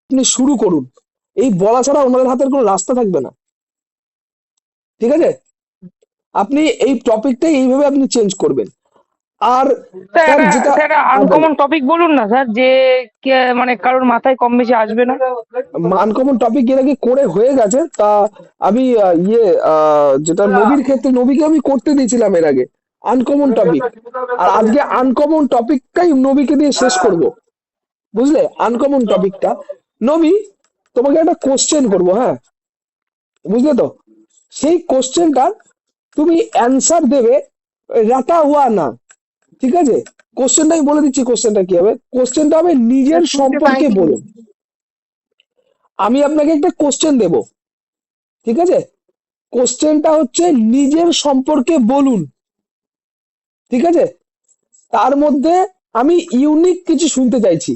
আপনি শুরু করুন, এই বলা ছাড়া ওনাদের হাতের কোনো রাস্তা থাকবে না। ঠিক আছে, আপনি এই টপিকটাই এইভাবে আপনি চেঞ্জ করবেন। আর স্যার স্যার একটা যেটা, স্যার একটা হ্যাঁ বলেন। আনকমন টপিক বলুন না স্যার, যে মানে কারোর মাথায় কম বেশি আসবে না। আনকমন টপিক এর আগে করে হয়ে গেছে, তা আমি যেটা নবীর ক্ষেত্রে নবীকে আমি করতে দিয়েছিলাম এর আগে আনকমন টপিক। আর আজকে আনকমন টপিকটাই নবীকে দিয়ে শেষ করব, বুঝলে? আনকমন টপিকটা, নবী, তোমাকে একটা কোশ্চেন করবো, হ্যাঁ, বুঝলে তো? সেই কোশ্চেনটা তুমি অ্যান্সার দেবে রাতা হুয়া না। ঠিক আছে, কোশ্চেনটা আমি বলে দিচ্ছি, কোশ্চেনটা কি হবে। কোশ্চেনটা হবে নিজের স্যার শুনতে সম্পর্কে পাইনি। বলুন। আমি আপনাকে একটা কোশ্চেন দেব, ঠিক আছে? কোশ্চেনটা হচ্ছে নিজের সম্পর্কে বলুন, ঠিক আছে? তার মধ্যে আমি ইউনিক কিছু শুনতে চাইছি।